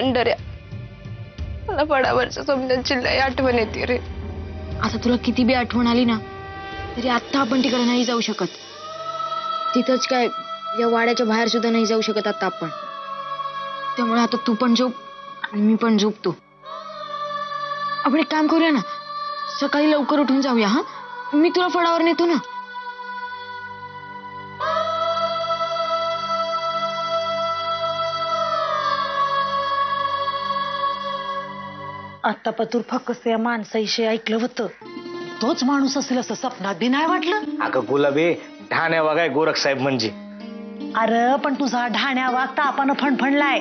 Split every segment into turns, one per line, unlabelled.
पंढऱ्या, मला फडावरच्या समजांची लय आठवण येते रे.
आता तुला किती बी आठवण आली ना तरी आता आपण तिकडे नाही जाऊ शकत. तिथंच काय या वाड्याच्या बाहेर सुद्धा नाही जाऊ शकत आता आपण. त्यामुळे आता तू पण झोप आणि मी पण झोपतो. आपण एक काम करूया ना, सकाळी लवकर उठून जाऊया. हा, मी तुला फडावर नेतो ना.
आता पतूर फक्त या माणसाविषयी ऐकलं होतं, तोच माणूस असेल असं सपनात बी नाही वाटलं.
अगं गुलाबी, ढाण्या बघाय गोरख साहेब म्हणजे.
अरे पण तुझा ढाण्या वागता आपण फणफणलाय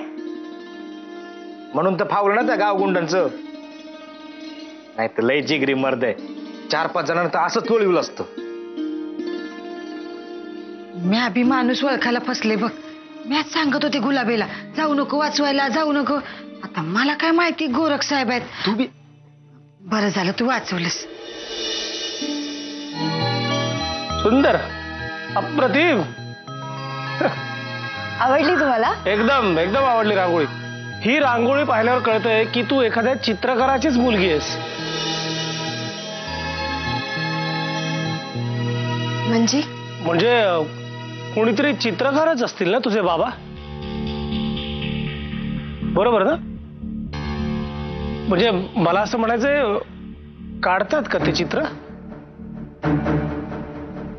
म्हणून तर फावलं ना त्या गावगुंडांचं. नाही तर लय जिगरी मर्द आहे. 4-5 जणांना तर असंच लोळविलं असतं.
म्या बी माणूस ओळखायला फसले बघ. म्याच सांगत होते गुलाबीला जाऊ नको वाचवायला, जाऊ नको. आता मला काय माहिती गोरख साहेब आहेत.
तू बी
बरं झालं तू वाचवलंस.
सुंदर, अप्रतिम.
आवडली तुम्हाला?
एकदम एकदम आवडली रांगोळी. ही रांगोळी पाहिल्यावर कळतंय की तू एखाद्या चित्रकाराचीच मुलगी आहेस. म्हणजे कोणीतरी चित्रकारच असतील ना तुझे बाबा, बरोबर ना? म्हणजे मला असं म्हणायचंय, काढतात का ते चित्र?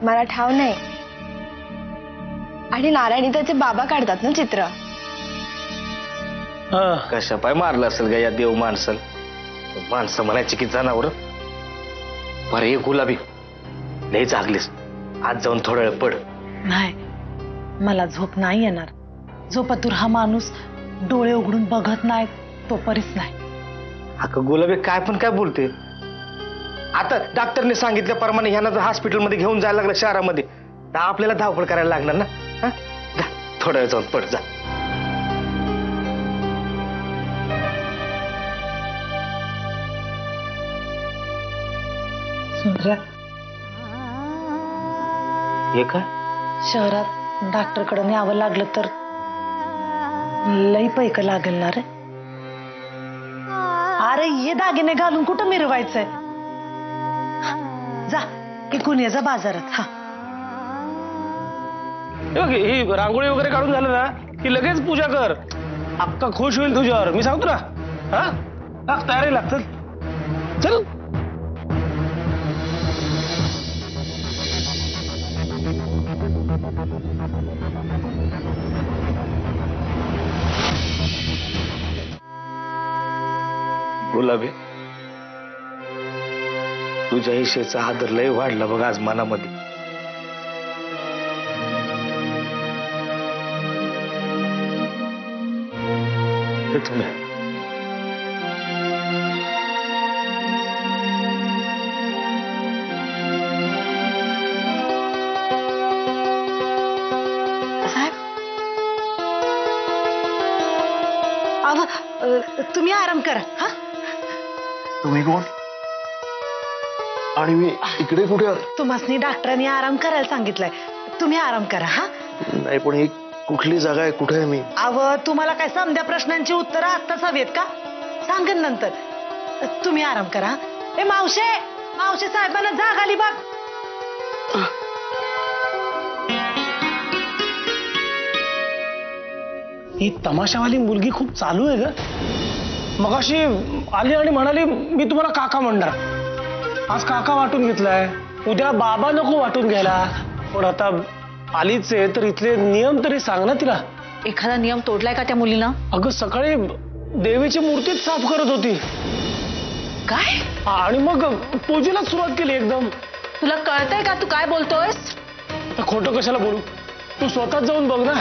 मला ठाव नाही. आणि नारायणी त्याचे बाबा काढतात ना चित्र.
कशा पाय मारलं असेल का या देव माणसाला. माणसं म्हणायची की जनावर. बरं ये गुलाबी, लय जागलीस, आज जाऊन थोडा वेळ पड.
नाही, मला झोप नाही येणार. जो पतूर हा माणूस डोळे उघडून बघत नाही तोपर्यंत नाही.
अगं गुलाबी, काय पण काय बोलते. आता डॉक्टरने सांगितल्याप्रमाणे ह्यांना जर हॉस्पिटलमध्ये घेऊन जायला लागलं शहरामध्ये तर आपल्याला धावपळ करायला लागणार ना. जा थोडा वेळ जाऊन पड जा.
सुंदर्या,
हे काय?
शहरात डॉक्टरकडे न्यावं लागलं तर लई पैक लागेल ना रे. अरे हे दागिने घालून कुठं मिरवायचंय. जा इकून ये, जा बाजारात. हा,
ही रांगोळी वगैरे काढून झालं ना की लगेच पूजा कर. अक्का खुश होईल तुझ्यावर, मी सांगतो ना. हा, तयारी लागतं. चल.
गुलाबी, तुझ्या ईशेचा आदर लय वाढला बघ आज मनामध्ये. तुम्ही
तुम्ही आराम करा. हा,
तुम्ही कोण आणि मी इकडे कुठे?
तुम्हासनी डॉक्टरांनी आराम करायला सांगितलंय, तुम्ही आराम करा. हा,
नाही पण ही कुठली जागा आहे, कुठे आहे मी?
तुम्हाला काय समध्या प्रश्नांची उत्तरं आत्ताच हवीत का? सांगेन नंतर. तुम्ही आराम करा. ए मावशे, मावशे साहेबांना जाग आली बघ.
ही तमाशावाली मुलगी खूप चालू आहे ग. मगाशी आली आणि म्हणाली मी तुम्हाला काका म्हणणार. आज काका वाटून घेतलाय, उद्या बाबा नको वाटून घ्यायला. पण आता आलीच आहे तर इथले नियम तरी सांग ना तिला.
एखादा नियम तोडलाय का त्या मुलीनं?
अगं सकाळी देवीची मूर्तीच साफ करत होती.
काय?
आणि मग पूजेला सुरुवात केली एकदम.
तुला कळतंय का तू काय बोलतोयस?
खोटं कशाला बोलू, तू स्वतःच जाऊन बघ ना.